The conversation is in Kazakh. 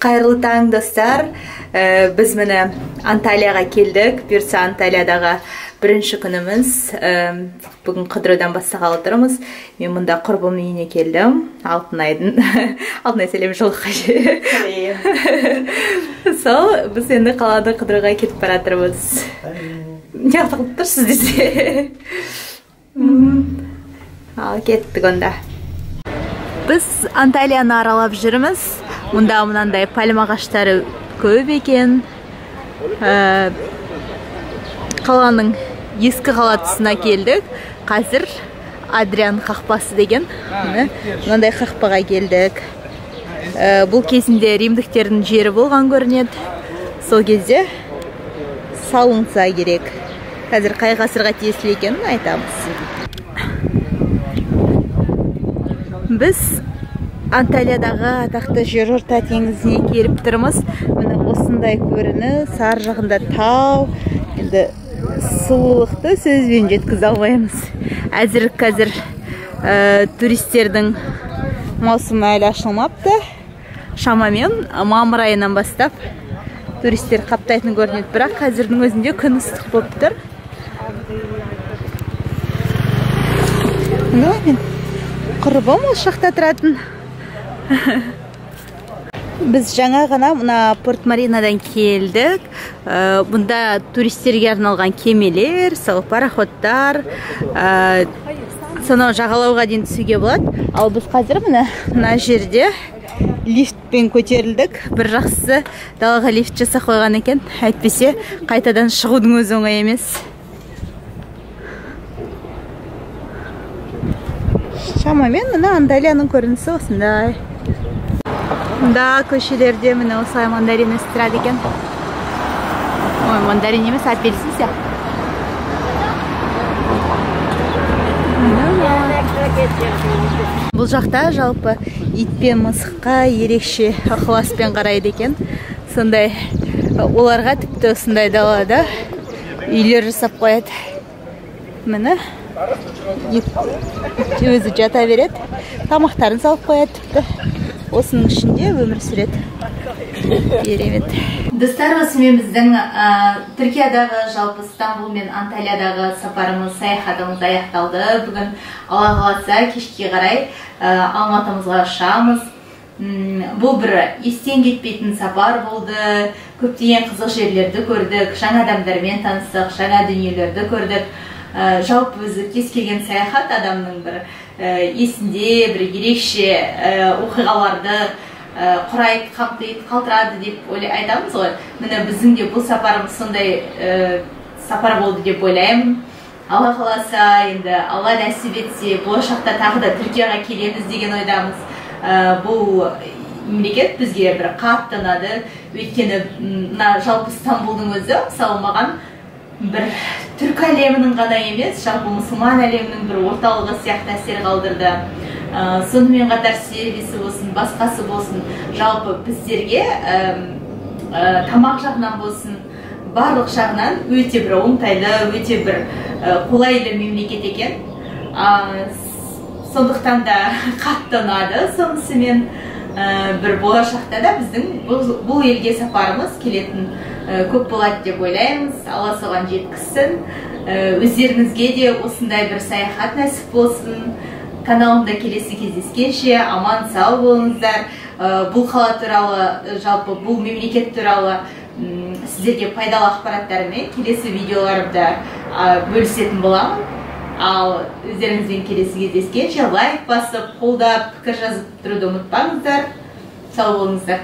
Қайырлы таң достар. Біз міне Анталияға келдік. Бұйырса Анталиядағы бірінші күніміз. Бүгін қыдырудан бастағалы тұрмыз. Мен мұнда құрбым үйіне келдім. Алтынайдың. Алтынай сәлем, жолыққа же. Сол, біз енді қалада қыдыруға кетіп баратырмыз. Не атылып тұрсыз десе. Ал кеттік онда. Біз Анталияны аралап жүрміз. Мұнда мынандай пальма ағаштары көп екен. Қаланың ескі қала тұсына келдік. Қазір Адриан қақпасы деген мынандай қақпаға келдік. Бұл кезінде римдіктердің жері болған көрінеді. Сол кезде салынса керек. Қазір қай ғасырға тиесілі екенін айтамыз. Біз Анталиядағы атақты жерорта теңізіне келіп тұрмыз. Міне осындай көрініс, ар жағында тау. Енді сұлулықты сөзбен жеткізе алмаймыз. Қазір туристердің маусымы әлі ашылмапты. Шамамен мамыр айынан бастап туристер қаптайтын көрінеді, бірақ қазірдің өзінде күн ыстық болып тұр. Мен құрбым ол шақта тұратын. Біз жаңа ғана мына Порт-Маринадан келдік. Бұнда туристерге арналған кемелер, сол пароходтар, сонау жағалауға дейін түсуге болады. Ал біз қазір мына жерде лифтпен көтерілдік. Бір жақсысы далаға лифт жасап қойған екен. Әйтпесе қайтадан шығудың өзі оңай емес. Шамамен мына Анталияның көрінісі осындай. Мұнда көшелерде міне осылай мандарин өсіреді екен. Ой, мандарин емес, апельсин сияқты. Бұл жақта жалпы ит пен мысыққа ерекше ықыласпен қарайды екен. Сондай оларға тіпті осындай далада үйлер жасап қояды. Міне өзі жата береді, тамақтарын салып қояды тіпті. Осының ішінде өмір сүреді. Керемет. Достар, осымен біздің Түркиядағы, жалпы Стамбул мен Анталиядағы сапарымыз, саяхатымыз аяқталды. Бүгін Алла қаласа кешке қарай Алматымызға ұшамыз. Бұл бір естен кетпейтін сапар болды. Көптеген қызық жерлерді көрдік, жаңа адамдармен таныстық, жаңа дүниелерді көрдік. Жалпы өзі кез келген саяхат адамның бір есінде бір ерекше оқиғаларды құрайды, қамтиды, қалтырады деп айтамыз ғой. Міне біздің де бұл сапарымыз сондай сапар болды деп ойлаймын. Алла қаласа, енді Алла нәсіп етсе, болашақта тағы да Түркияға келеміз деген ойдамыз. Бұл мемлекет бізге бір қатты ұнады. Өйткені жалпы Стамбулдың өзі, мысалы маған бір түрк әлемінің ғана емес, жалпы мұсылман әлемінің бір орталығы сияқты әсер қалдырды. Сонымен қатар сервисі болсын, басқасы болсын, жалпы біздерге тамақ жағынан болсын, барлық жағынан өте бір оңтайлы, өте бір қолайлы мемлекет екен. Сондықтан да қатты ұнады. Сонысымен бір болашақта да біздің бұл елге сапарымыз келетін көп болады деп ойлаймыз. Алла соған жеткізсін. Өздеріңізге де осындай бір саяхат нәсіп болсын. Каналымда келесі кездескенше аман сау болыңыздар. Бұл қала туралы, жалпы бұл мемлекет туралы сіздерге пайдалы ақпараттармен келесі видеоларымда бөлісетін боламын. Ал өздеріңізбен келесі кездескенше лайк басып, қолдап, пікір жазып тұруды ұмытпаңыздар. Сау болыңыздар.